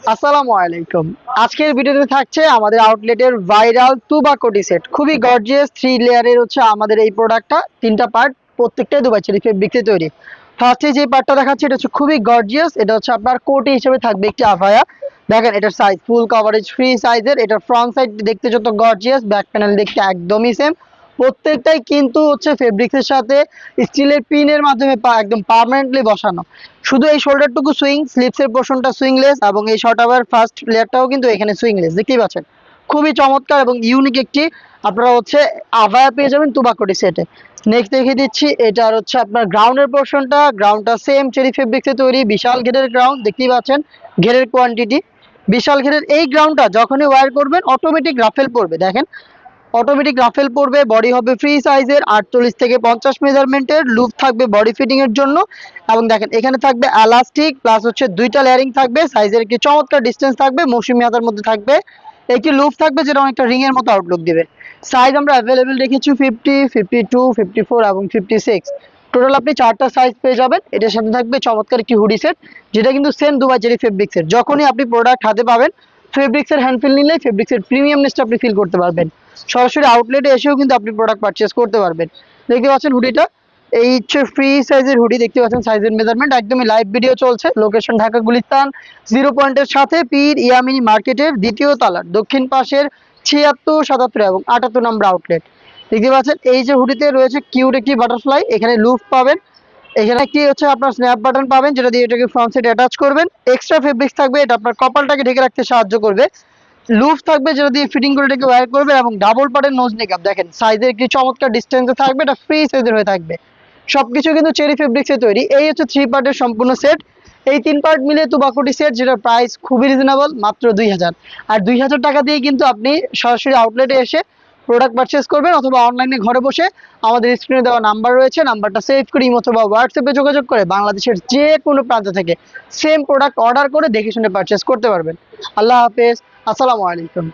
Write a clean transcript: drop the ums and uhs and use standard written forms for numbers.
আসসালামু আলাইকুম। আজকের ভিডিওতে থাকছে আমাদের আউটলেটের ভাইরাল তুবা কোটি সেট। খুবই গর্জিয়াস 3 লেয়ারের হচ্ছে আমাদের এই প্রোডাক্টটা। 3টা পার্ট, প্রত্যেকটাই দুবাই চেরি ফেব্রিক্সে তৈরি। ফার্স্টে যে পার্টটা দেখাচ্ছি এটা হচ্ছে খুবই গর্জিয়াস। এটা হচ্ছে আপনার কোটি হিসেবে থাকবে একটি আফায়া। দেখেন এটার সাইজ ফুল কভারেজ ফ্রি সাইজের। এটার ফ্রন্ট সাইড দেখতে যত গর্জিয়াস, ব্যাক প্যানেল দেখতে একদমই সেম। প্রত্যেকটাই কিন্তু হচ্ছে ফেব্রিক্সের সাথে স্টিলের পিনের মাধ্যমে একদম পার্মানেন্টলি বসানো। শুধু এই শোল্ডারটুকু সুইং, স্লিপসের পোর্শনটা সুইংলেস এবং এই শর্ট আবার ফার্স্ট লেয়ারটাও কিন্তু এখানে সুইংলেস, দেখতেই পাচ্ছেন। খুবই চমৎকার এবং ইউনিক একটি আপনারা হচ্ছে আভায়া পেয়ে যাবেন তুবাকোটি সেটে। নেক্সট দেখিয়ে দিচ্ছি, এটার হচ্ছে আপনার গ্রাউন্ডের পোর্শনটা। গ্রাউন্ডটা সেম চেরি ফেব্রিক্সে তৈরি, বিশাল ঘেরের গ্রাউন্ড, দেখতেই পাচ্ছেন ঘেরের কোয়ান্টিটি বিশাল ঘেরের। এই গ্রাউন্ডটা যখনই ওয়্যার করবেন অটোমেটিক রাফেল পড়বে, দেখেন অটোমেটিক রাফেল পড়বে। বডি হবে ফ্রি সাইজের 48 থেকে 50 মেজারমেন্টের, লুপ থাকবে বডি ফিটিং এর জন্য। এবং দেখেন এখানে থাকবে এলাস্টিক প্লাস হচ্ছে দুইটা লেয়ারিং থাকবে, সাইজের একটি চমৎকার ডিসটেন্স থাকবে, মৌসুমি হাতার মধ্যে থাকবে একটি লুপ থাকবে যেটা অনেকটা রিং এর মতো আউটলুক দিবে। সাইজ আমরা অ্যাভেলেবেল রেখেছি 50, 52, 54 এবং 56। টোটাল আপনি 4টা সাইজ পেয়ে যাবেন। এটার সাথে থাকবে চমৎকার একটি হুডি সেট, যেটা কিন্তু সেম দুবাই জেরি ফেব্রিক্সের। যখনই আপনি প্রোডাক্ট হাতে পাবেন, ফেব্রিক্সের হ্যান্ড ফিল নিলে ফেব্রিক্সের প্রিমিয়ামনেসটা আপনি ফিল করতে পারবেন। সরাসরি আউটলেটে এসেও কিন্তু আপনি প্রোডাক্ট পারচেজ করতে পারবেন। দেখতে পাচ্ছেন হুডিটা, এই হচ্ছে ফ্রি সাইজের হুডি। দেখতে পাচ্ছেন সাইজের মেজারমেন্ট একদমই লাইভ ভিডিও চলছে। লোকেশন ঢাকা গুলিস্তান 0 পয়েন্টের সাথে পীর ইয়ামিনী মার্কেটের দ্বিতীয় তলার দক্ষিণ পাশের 76, 77 এবং 78 নম্বর আউটলেট। দেখতে পাচ্ছেন এই যে হুডিতে রয়েছে কিউট একটি বাটারফ্লাই, এখানে লুপ পাবেন, এখানে কি হচ্ছে আপনার স্ন্যাপ বাটন পাবেন যেটা দিয়ে এটাকে ফ্রন্ট সাইড অ্যাটাচ করবেন। এক্সট্রা ফেব্রিক্স থাকবে, এটা আপনার কপালটাকে ঢেকে রাখতে সাহায্য করবে। লুপ থাকবে যেটা দিয়ে ফিটিং করে এটাকে ওয়্যার করবে। এবং ডাবল পার্টের নোজ মেকআপ, দেখেন সাইজের একটি চমৎকার ডিসটেন্সে থাকবে, এটা ফ্রি সাইজের হয়ে থাকবে। সবকিছু কিন্তু চেরি ফেব্রিক্সে তৈরি। এই হচ্ছে 3 পার্টের সম্পূর্ণ সেট। এই 3 পার্ট মিলে তুবাকুটি সেট, যেটার প্রাইস খুবই রিজনেবল, মাত্র 2000। আর 2000 টাকা দিয়ে কিন্তু আপনি সরাসরি আউটলেটে এসে প্রোডাক্ট পারচেস করবেন, অথবা অনলাইনে ঘরে বসে আমাদের স্ক্রিনে দেওয়া নাম্বার রয়েছে, নাম্বারটা সেভ করে ইমো অথবা হোয়াটসঅ্যাপে যোগাযোগ করে বাংলাদেশের যে কোনো প্রান্ত থেকে সেম প্রোডাক্ট অর্ডার করে দেখে শুনে পারচেস করতে পারবেন। আল্লাহ হাফেজ, আসসালামু আলাইকুম।